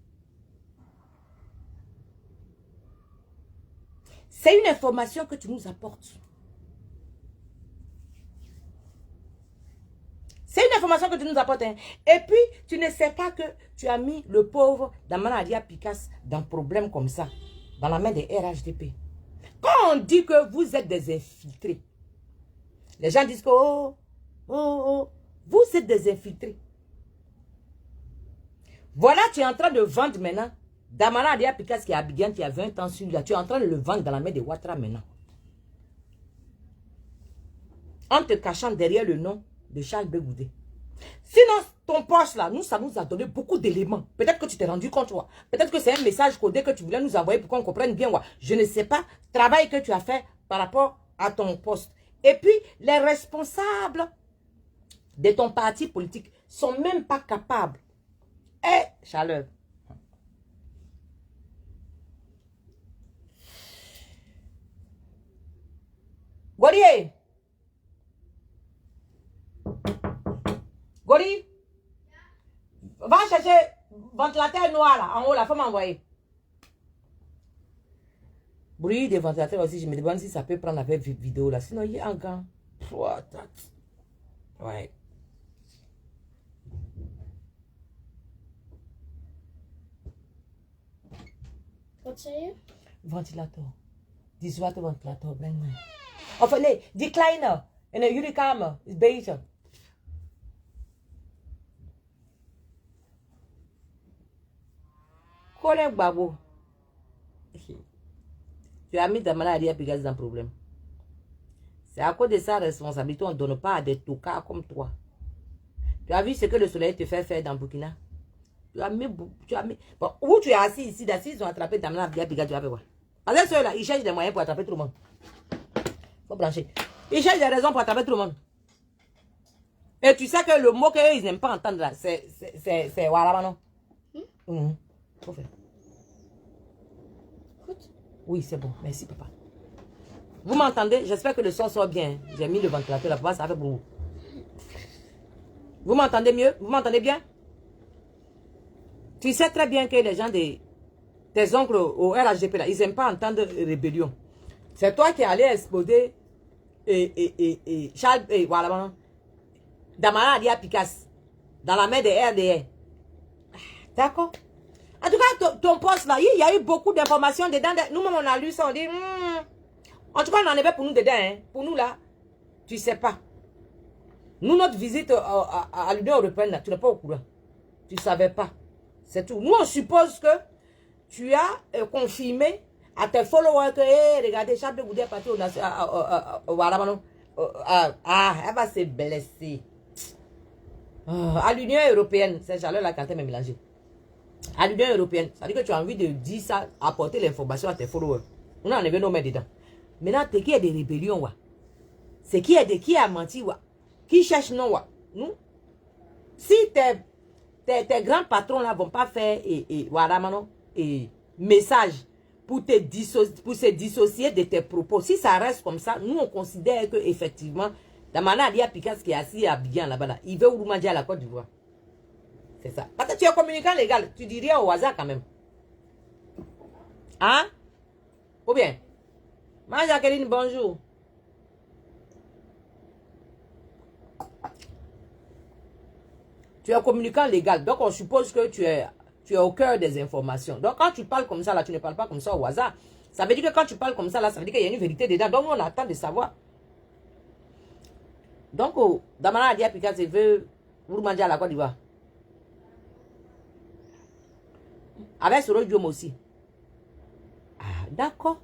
C'est une information que tu nous apportes. C'est une information que tu nous apportes. Hein. Et puis, tu ne sais pas que tu as mis le pauvre Damana Adia Picasso dans un problème comme ça, dans la main des RHDP. Quand on dit que vous êtes des infiltrés, les gens disent que vous êtes des infiltrés. Voilà, tu es en train de vendre maintenant Damana Adia Picasso qui est à Abidjan, qui a 20 ans sur lui. Tu es en train de le vendre dans la main de Ouattara maintenant. En te cachant derrière le nom de Charles Bégoudé. Sinon, ton poste là, ça nous a donné beaucoup d'éléments. Peut-être que tu t'es rendu compte, ouais. Peut-être que c'est un message codé que tu voulais nous envoyer pour qu'on comprenne bien, ouais. Je ne sais pas, travail que tu as fait par rapport à ton poste. Et puis, les responsables de ton parti politique sont même pas capables. Chaleur. Gorier. Gori, va chercher ventilateur noir là, en haut là, faut m'envoyer. Bruit des ventilateurs aussi, je me demande si ça peut prendre avec vidéo là, sinon il y a un gant. Ouais. Wat zei je? Ventilator. Die zwarte ventilator, breng mij. Of nee, die kleine. In jullie kamer is beter. Collègue Babo. Tu as mis ta maladie à Picasso dans le problème. C'est à cause de sa responsabilité, on ne donne pas à des tocards comme toi. Tu as vu ce que le soleil te fait faire dans Burkina? Tu as mis... Bon, où tu es assis ici, ils ont attrapé ta maladie à Picasso, tu as fait quoi? Parce que ceux-là, ils cherchent des moyens pour attraper tout le monde. Il faut brancher. Ils cherchent des raisons pour attraper tout le monde. Et tu sais que le mot qu'ils n'aiment pas entendre là, c'est Waraba, non? Faut faire. Oui, c'est bon. Merci, papa. Vous m'entendez? J'espère que le son sort bien. J'ai mis le ventilateur là, papa, ça fait beaucoup. Vous m'entendez mieux? Vous m'entendez bien? Tu sais très bien que les gens tes oncles au RHDP là, ils n'aiment pas entendre rébellion. C'est toi qui allais exploser Charles, voilà, Damana Adia Picasso dans la main des RDR. D'accord? En tout cas, ton poste là, il y a eu beaucoup d'informations dedans. Nous-mêmes, on a lu ça, on dit, en tout cas, on en avait pour nous dedans. Hein. Pour nous là, tu sais pas. Nous, notre visite à l'Union européenne, tu n'es pas au courant. Tu ne savais pas. C'est tout. Nous, on suppose que tu as confirmé à tes followers que, regardez, Charles Bégoudé est parti au elle va se blesser. À l'Union européenne, c'est chaleur là quand elle m'a mélangé. À l'Union européenne, ça veut dire que tu as envie de dire ça, apporter l'information à tes followers. On en avait nos mains dedans. Maintenant, qui est des rébellions, wa? C'est qui a menti, wa? Qui cherche non, wa? Nous? Si tes grands patrons là vont pas faire message pour se dissocier de tes propos, si ça reste comme ça, nous on considère que effectivement, Damana Adia Picasso qui est assis à Abidjan là-bas, là, il veut Ouroumadja à la Côte d'Ivoire. C'est ça. Parce que tu es communicant légal, tu dis rien au hasard quand même. Hein? Ou bien? Ma Jacqueline, bonjour. Tu es communicant légal, donc on suppose que tu es au cœur des informations. Donc quand tu parles comme ça, là, tu ne parles pas comme ça au hasard. Ça veut dire que quand tu parles comme ça, là, ça veut dire qu'il y a une vérité dedans. Donc on attend de savoir. Donc, Damana Adia Picasso veut Ouroumadja à la Côte d'Ivoire. Avec Soro Diom aussi. Ah. d'accord.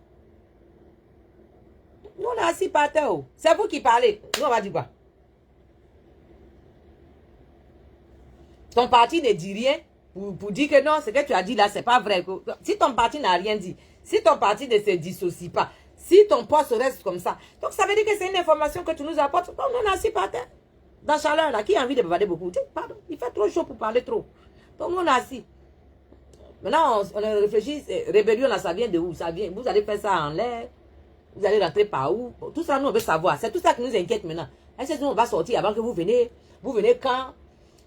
Nous, on est assis par terre. C'est vous qui parlez. Nous, on va dire quoi? Ton parti ne dit rien pour dire que non, ce que tu as dit là, c'est pas vrai. Si ton parti n'a rien dit, si ton parti ne se dissocie pas, si ton poste reste comme ça, donc ça veut dire que c'est une information que tu nous apportes. Donc, on est assis par terre. Dans la chaleur, là, qui a envie de bavarder beaucoup? Pardon, il fait trop chaud pour parler trop. Donc, nous, on est assis. Maintenant, on réfléchit, rébellion, là, ça vient de où? Ça vient, vous allez faire ça en l'air. Vous allez rentrer par où? Tout ça, nous, on veut savoir. C'est tout ça qui nous inquiète maintenant. Est-ce que nous, on va sortir avant que vous venez? Vous venez quand?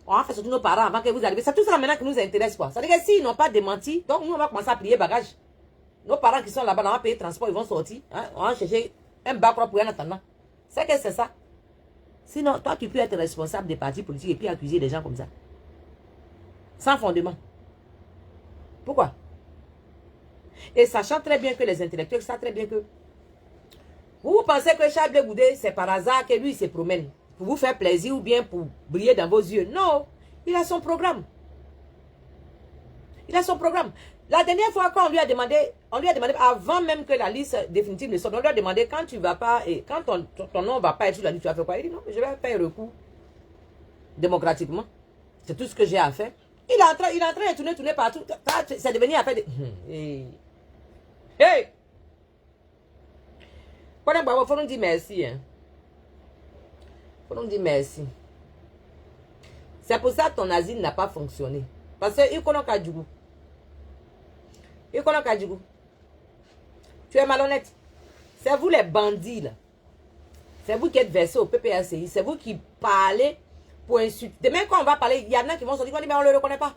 On va faire sortir nos parents avant que vous arriviez. C'est tout ça maintenant qui nous intéresse, quoi. Ça veut dire que s'ils n'ont pas démenti, donc nous, on va commencer à plier bagage. Nos parents qui sont là-bas, on va payer le transport, ils vont sortir. Hein? On va chercher un bac pour un attendant. C'est que c'est ça. Sinon, toi, tu peux être responsable des partis politiques et puis accuser des gens comme ça. Sans fondement. Pourquoi? Et sachant très bien que les intellectuels savent très bien que vous pensez que Charles Blé Goudé, c'est par hasard que lui, il se promène pour vous faire plaisir ou bien pour briller dans vos yeux. Non, il a son programme. Il a son programme. La dernière fois, quand on lui a demandé, avant même que la liste définitive ne sorte, on lui a demandé quand tu vas pas, et quand ton nom ne va pas être sur la liste, tu vas faire quoi? Il dit non, je vais faire recours démocratiquement. C'est tout ce que j'ai à faire. Il est en train de tourner partout. C'est devenu affaire de... Hey! Il faut nous dire merci. Hein. Faut nous dire merci. C'est pour ça que ton asile n'a pas fonctionné. Parce que il connaît Kadjougou. Il connaît Kadjougou. Tu es malhonnête. C'est vous les bandits là. C'est vous qui êtes versés au PPACI. C'est vous qui parlez pour insulter. Demain quand on va parler, il y en a qui vont se dire, mais on ne le reconnaît pas.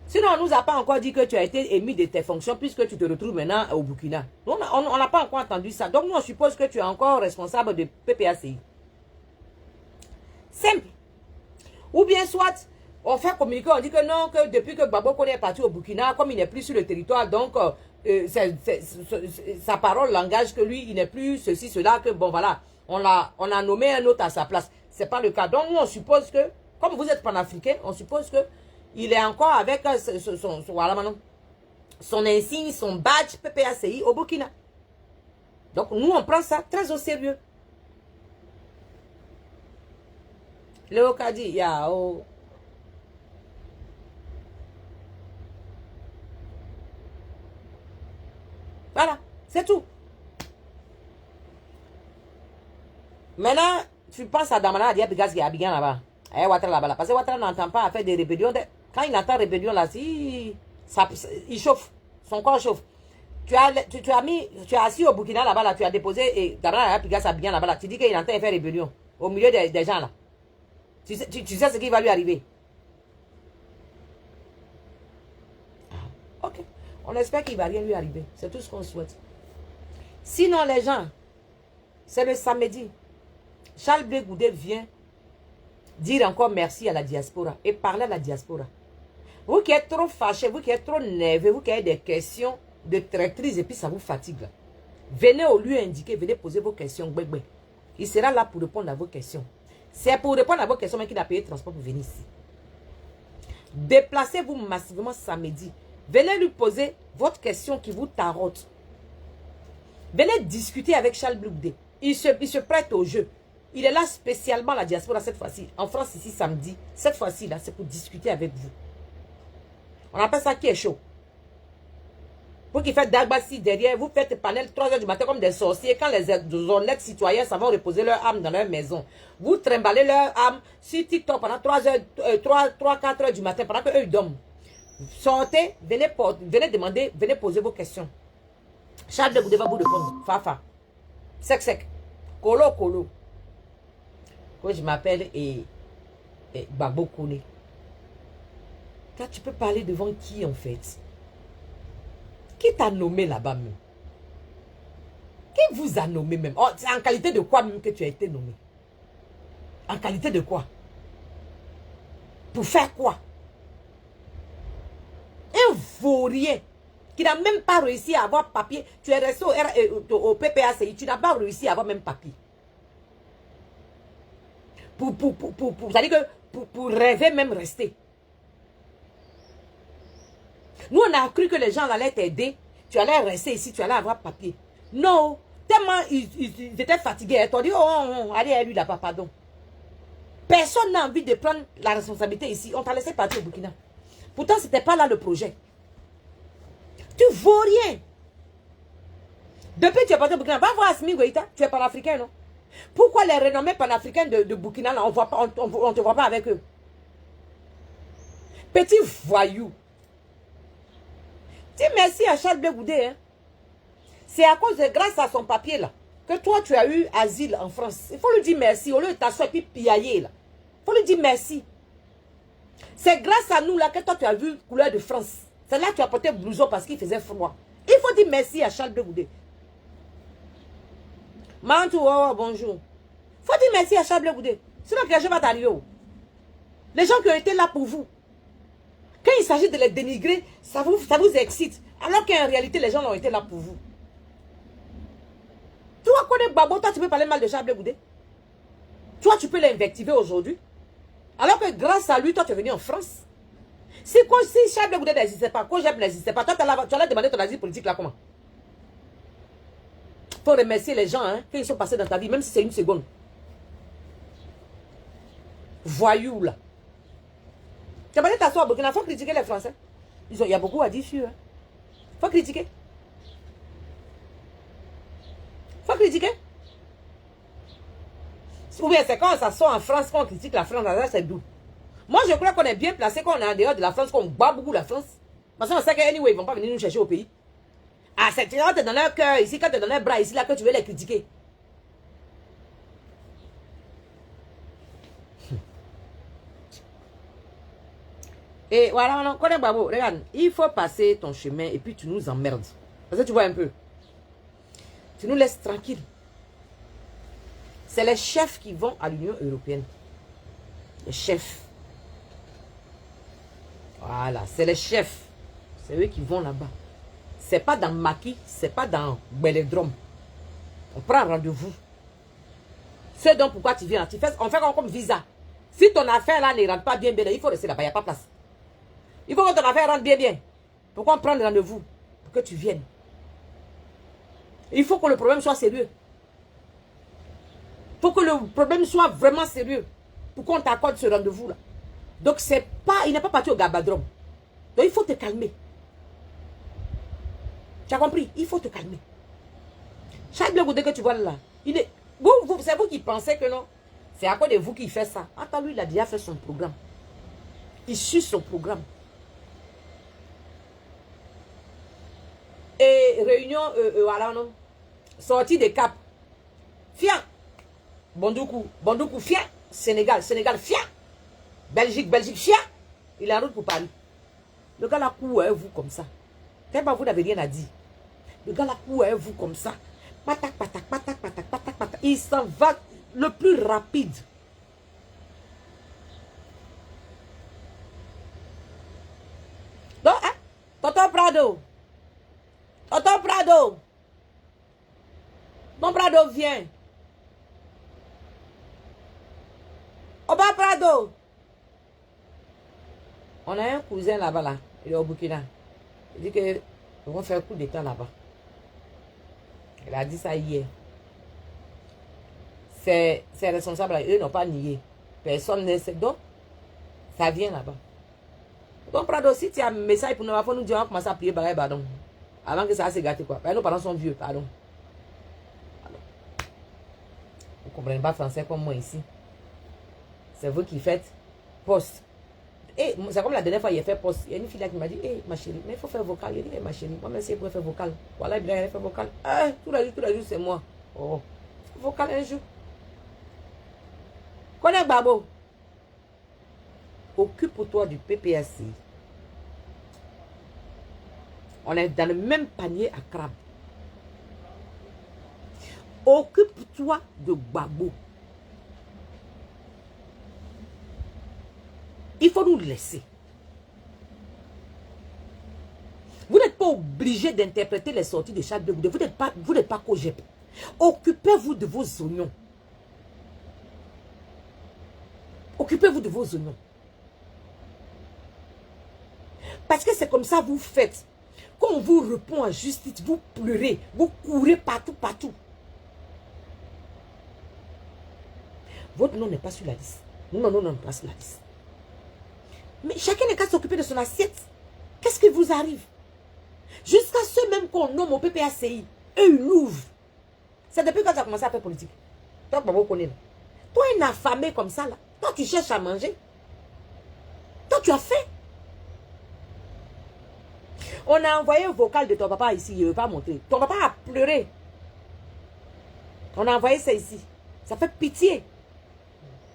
Sinon, on ne nous a pas encore dit que tu as été émis de tes fonctions puisque tu te retrouves maintenant au Burkina. On n'a pas encore entendu ça. Donc, nous, on suppose que tu es encore responsable de PPACI. Simple. Ou bien soit, on fait communiquer, on dit que non, que depuis que Gbagbo Kone est parti au Burkina, comme il n'est plus sur le territoire, donc sa parole langage que lui, il n'est plus ceci, cela, que bon voilà, on a nommé un autre à sa place. Ce n'est pas le cas. Donc, nous, on suppose que, comme vous êtes panafricain, on suppose que il est encore avec son insigne, son badge PPACI au Burkina. Donc, nous, on prend ça très au sérieux. Léo Kadi, yao. Voilà, c'est tout. Maintenant, tu penses à Damana, à Diabigas qui est habillé là-bas. Là-bas. Parce que Ouattara n'entend pas à faire des rébellions. Quand il entend rébellion là, il chauffe. Son corps chauffe. Tu as assis au Burkina là-bas, là, tu as déposé et Damana Pigas habillé là-bas, là, tu dis qu'il entend faire rébellion au milieu des gens là. Tu sais ce qui va lui arriver. Ok. On espère qu'il ne va rien lui arriver. C'est tout ce qu'on souhaite. Sinon, les gens, c'est le samedi. Charles Blé Goudé vient dire encore merci à la diaspora et parler à la diaspora. Vous qui êtes trop fâchés, vous qui êtes trop nerveux, vous qui avez des questions de traîtrise et puis ça vous fatigue. Venez au lieu indiqué, venez poser vos questions. Il sera là pour répondre à vos questions. C'est pour répondre à vos questions qu'il a payé le transport pour venir ici. Déplacez-vous massivement samedi. Venez lui poser votre question qui vous tarote. Venez discuter avec Charles Blé Goudé. Il se prête au jeu. Il est là spécialement la diaspora cette fois-ci. En France ici samedi. Cette fois-ci là, c'est pour discuter avec vous. On appelle ça qui est chaud. Vous qui faites Dagbassi derrière, vous faites panel 3 h du matin comme des sorciers. Quand les honnêtes citoyens s'en vont reposer leur âme dans leur maison. Vous trimballez leur âme sur TikTok pendant 3-4 h du matin pendant qu'eux ils dorment. Sortez, venez demander, venez poser vos questions. Charles Blé Goudé va vous répondre. Fafa. Sec. Colo. Quand je m'appelle Gbagbo Kone. Quand tu peux parler devant qui en fait? Qui t'a nommé là-bas même? Qui vous a nommé même? Oh, c'est en qualité de quoi même que tu as été nommé? En qualité de quoi? Pour faire quoi? Un vaurien qui n'a même pas réussi à avoir papier. Tu es resté au PPACI, tu n'as pas réussi à avoir même papier. C'est-à-dire que pour rêver même rester. Nous, on a cru que les gens allaient t'aider. tu allais rester ici, tu allais avoir papier. Non, tellement ils étaient fatigués. Ils t'ont dit, allez, lui là-bas, pardon. Personne n'a envie de prendre la responsabilité ici. On t'a laissé partir au Burkina. Pourtant, ce n'était pas là le projet. Tu ne vaux rien. Depuis que tu es parti au Burkina, va voir Assimi Goïta, tu es panafricain, non? Pourquoi les renommés panafricains de Burkina, là, on ne te voit pas avec eux? Petit voyou. Dis merci à Charles Blé Goudé. Hein. C'est à cause de, grâce à son papier, là, que toi, tu as eu asile en France. Il faut lui dire merci. Au lieu de t'asseoir et puis piailler, là. Il faut lui dire merci. C'est grâce à nous, là, que toi, tu as vu couleur de France. C'est là que tu as porté blouson parce qu'il faisait froid. Il faut dire merci à Charles Blé Goudé. Mantou, bonjour. Il faut dire merci à Charles Blé Goudé. Sinon, quelque chose va t'arriver. Les gens qui ont été là pour vous. Quand il s'agit de les dénigrer, ça vous excite. Alors qu'en réalité, les gens ont été là pour vous. Toi, connais Babo, toi, tu peux parler mal de Charles Blé Goudé. Toi, tu peux l'invectiver aujourd'hui. Alors que grâce à lui, toi, tu es venu en France. Si Charles Blé Goudé n'existait pas, Kojeb n'existait pas, toi, tu allais demander ton asile politique là, comment? Il faut remercier les gens, hein, qu'ils sont passés dans ta vie, même si c'est une seconde. Voyou, là. Tu as pas dit t'asseoir au Burkina, il faut critiquer les Français. Il y a beaucoup à dire sur eux. Il faut critiquer. Il faut critiquer. Ou bien c'est quand on s'assoit en France qu'on critique la France, c'est doux. Moi je crois qu'on est bien placé quand on est en dehors de la France, qu'on bat beaucoup la France. Parce qu'on sait qu'anyway, ils ne vont pas venir nous chercher au pays. Ah, c'est quand tu es dans leur cœur ici, quand tu es dans leur bras ici, là, que tu veux les critiquer. Et voilà, on connaît Babo. Regarde, il faut passer ton chemin et puis tu nous emmerdes. Parce que tu vois un peu. Tu nous laisses tranquilles. C'est les chefs qui vont à l'Union européenne. Les chefs. Voilà, c'est les chefs. C'est eux qui vont là-bas. C'est pas dans Maki, c'est pas dans Belledrome. On prend rendez-vous. C'est donc pourquoi tu viens. On fait comme visa. Si ton affaire là ne rentre pas bien, il faut rester là-bas, il n'y a pas de place. Il faut que ton affaire rentre bien. Pourquoi on prend rendez-vous? Pour que tu viennes. Il faut que le problème soit sérieux. Il faut que le problème soit vraiment sérieux. Pour qu'on t'accorde ce rendez-vous-là. Donc, c'est pas, il n'est pas parti au Gabadrome. Donc, il faut te calmer. Tu as compris? Il faut te calmer. Chaque Blé Goudé que tu vois là, c'est vous qui pensez que non. C'est à cause de vous qui fait ça. Attends, lui, il a déjà fait son programme. Il suit son programme. Et réunion, voilà, non. Sortie des Cap. Fian. Bondoukou, Fian. Sénégal, Fian. Belgique, Fian. Il est en route pour Paris. Le gars là court à vous comme ça. Tellement vous n'avez rien à dire. Le gars là court à vous comme ça. Patak, patak, patak, patak, patak, patak. Il s'en va le plus rapide. Donc, hein? Tonton Prado. Mon Prado vient. Oba Prado. On a un cousin là-bas, là. Il est au Burkina. Il dit que ils vont faire un coup d'état là-bas. Il a dit ça hier. C'est responsable. Eux n'ont pas nié. Personne ne sait. Donc, ça vient là-bas. Donc, Prado, si tu as un message pour nous, il faut nous dire, on va commencer à prier, pardon. Avant que ça se gâte, quoi. Nos parents sont vieux, pardon. Vous ne comprenez pas français comme moi ici. C'est vous qui faites poste. Et c'est comme la dernière fois, il a fait poste. Il y a une fille là qui m'a dit, ma chérie, mais il faut faire vocal. Il dit, ma chérie, moi, même si elle pourrait faire vocal. Voilà, il a fait vocal. Tous les jours, c'est moi. Oh, vocal un jour. Connais Babo. Occupe-toi du PPSC. On est dans le même panier à crabe. Occupe-toi de Babo. Il faut nous laisser. Vous n'êtes pas obligé d'interpréter les sorties de Charles Blé Goudé. Vous n'êtes pas Kojeb. Occupez-vous de vos oignons. Occupez-vous de vos oignons. Parce que c'est comme ça vous faites. quand on vous répond en justice, vous pleurez, vous courez partout, partout. Votre nom n'est pas sur la liste. Non, non, non, pas sur la liste. Mais chacun n'est qu'à s'occuper de son assiette. Qu'est-ce qui vous arrive? Jusqu'à ceux même qu'on nomme au PPACI, eux, ils l'ouvrent. C'est depuis quand tu as commencé à faire politique. Toi, Babo connaît là. Toi, un affamé comme ça, là. Toi, tu cherches à manger. Toi, tu as faim. On a envoyé un vocal de ton papa ici. Il ne veut pas montrer. Ton papa a pleuré. On a envoyé ça ici. Ça fait pitié.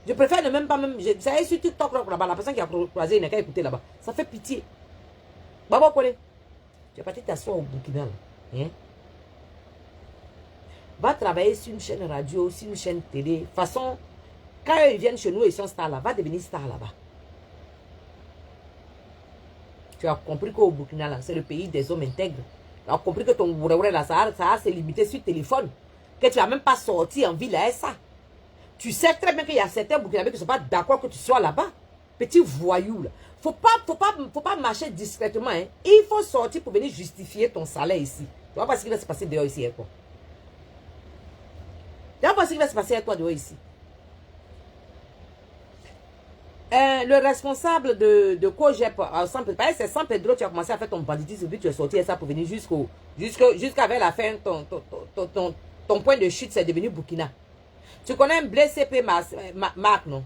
Je préfère ne même pas même... Vous savez, sur TikTok, là-bas, la personne qui a croisé, il n'a qu'à écouter là-bas. Ça fait pitié. Babo connaît. Tu es parti t'asseoir au Burkina, là. Hein? Va travailler sur une chaîne radio, sur une chaîne télé. De toute façon, quand ils viennent chez nous et ils sont stars là, va devenir star là-bas. Tu as compris qu'au Burkina, c'est le pays des hommes intègres. Tu as compris que ton bourreau là, ça a se limiter sur téléphone. Que tu n'as même pas sorti en ville à ça. Tu sais très bien qu'il y a certains Burkinabés qui ne sont pas d'accord que tu sois là-bas. Petit voyou là. Faut pas marcher discrètement. Hein. Il faut sortir pour venir justifier ton salaire ici. Tu vois pas ce qui va se passer dehors ici. Hein, quoi. Tu vois pas ce qui va se passer à toi dehors ici. Le responsable de Cogep, c'est San Pedro, tu as commencé à faire ton banditisme, puis tu es sorti et ça pour venir jusqu'à la fin, ton point de chute, c'est devenu Burkina. Tu connais un blessé CP Marc, non?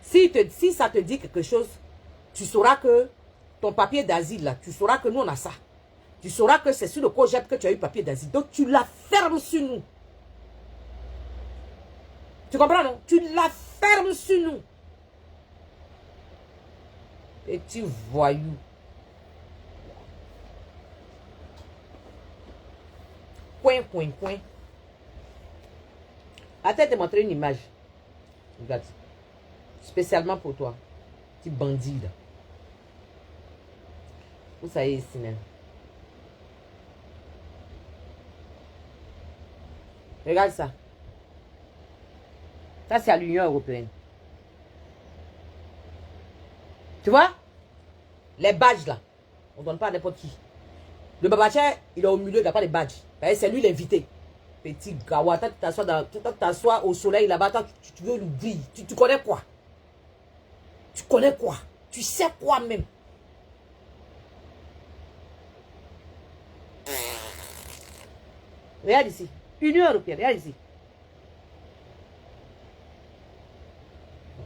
Si ça te dit quelque chose, tu sauras que ton papier d'asile, là, tu sauras que nous, on a ça. Tu sauras que c'est sur le Cogep que tu as eu papier d'asile. Donc, tu la fermes sur nous. Tu comprends, non? Tu la fermes sur nous. Petit voyou. Coin, coin, coin. Attends, te montrer une image. Regarde. Spécialement pour toi. Petit bandit, là. Où ça y est ici, même? Regarde ça. Ça, c'est à l'Union européenne. Tu vois? Les badges, là. On ne donne pas à n'importe qui. Le babaché, il est au milieu, il n'a pas de badge. C'est lui l'invité. Petit gawa, tu t'assois au soleil là-bas, tu veux l'ouvrir. Tu connais quoi? Tu connais quoi? Tu sais quoi même? Regarde ici. Union européenne, regarde ici.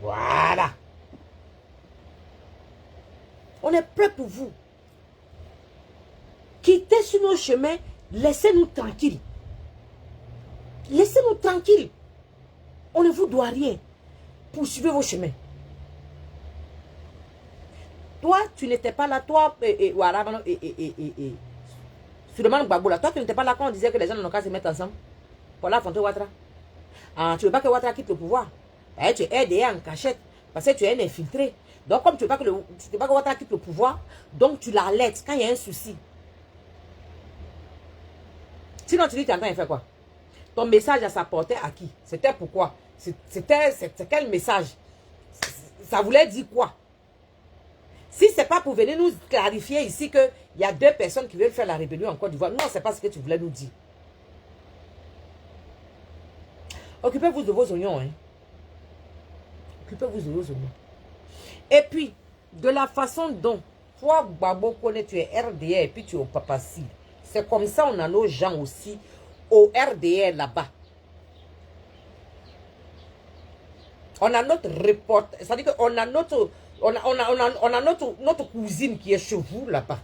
Voilà. On est prêt pour vous. Quittez sur nos chemins, laissez-nous tranquilles. Laissez-nous tranquilles. On ne vous doit rien. Poursuivez vos chemins. Toi, tu n'étais pas là, toi, Suleiman Gbagbo, là, toi, tu n'étais pas là quand on disait que les gens n'ont qu'à se mettre ensemble. Voilà, Fonte Ouattara. Ah, tu ne veux pas que Ouattara quitte le pouvoir. Tu es aidé en cachette, parce que tu es un infiltré. Donc, comme tu ne veux pas que Ouattara quitte le pouvoir, donc tu l'alertes quand il y a un souci. Sinon, tu dis, tu es en train de faire quoi? Ton message à sa portée à qui? C'était pourquoi? C'était quel message? Ça voulait dire quoi? Si ce n'est pas pour venir nous clarifier ici qu'il y a 2 personnes qui veulent faire la rébellion en Côte d'Ivoire, non, ce n'est pas ce que tu voulais nous dire. Occupez-vous de vos oignons. Hein. Occupez-vous de vos oignons. Et puis, de la façon dont toi, Babo, connais, tu es RDR et puis tu es au Papacy. C'est comme ça on a nos gens aussi au RDR là-bas. On a notre reporter, c'est-à-dire qu'on a notre cousine qui est chez vous là-bas.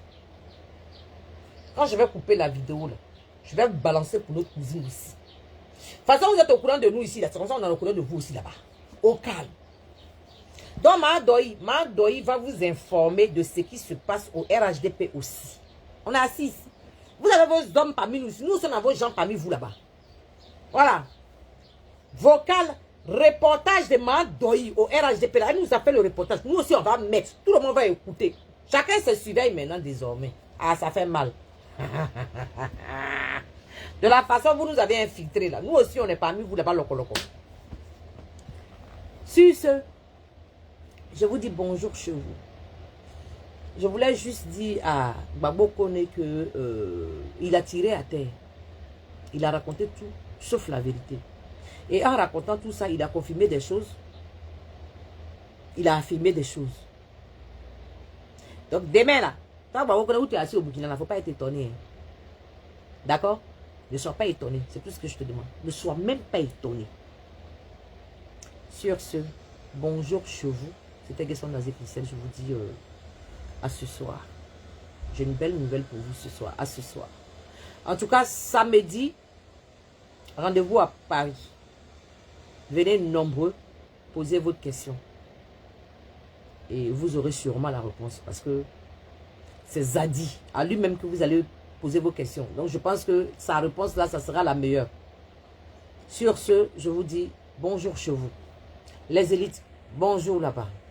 Quand je vais couper la vidéo là, je vais balancer pour notre cousine aussi. De toute façon, vous êtes au courant de nous ici, là. C'est comme ça on est au courant de vous aussi là-bas. Au calme. Donc, Madoï va vous informer de ce qui se passe au RHDP aussi. On est assis ici. Vous avez vos hommes parmi nous. Nous sommes vos gens parmi vous là-bas. Voilà. Vocal, reportage de Madoï au RHDP. Là, elle nous a fait le reportage. Nous aussi, on va mettre. Tout le monde va écouter. Chacun se surveille maintenant désormais. Ah, ça fait mal. De la façon vous nous avez infiltré là. Nous aussi, on est parmi vous là-bas, loco. Sur ce, je vous dis bonjour chez vous. je voulais juste dire à Gbagbo Kone que il a tiré à terre. Il a raconté tout, sauf la vérité. Et en racontant tout ça, il a confirmé des choses. Il a affirmé des choses. Donc demain là, quand Gbagbo Kone où tu es assis au Burkina, il ne faut pas être étonné. Hein. D'accord? Ne sois pas étonné. C'est tout ce que je te demande. Ne sois même pas étonné. Sur ce, bonjour chez vous. C'était Gesson Nazé Pixel. Je vous dis à ce soir. J'ai une belle nouvelle pour vous ce soir. À ce soir. En tout cas, samedi, rendez-vous à Paris. Venez nombreux, posez votre question. Et vous aurez sûrement la réponse. Parce que c'est Zadi, à lui-même que vous allez poser vos questions. Donc je pense que sa réponse là, ça sera la meilleure. Sur ce, je vous dis bonjour chez vous. Les élites, bonjour là-bas.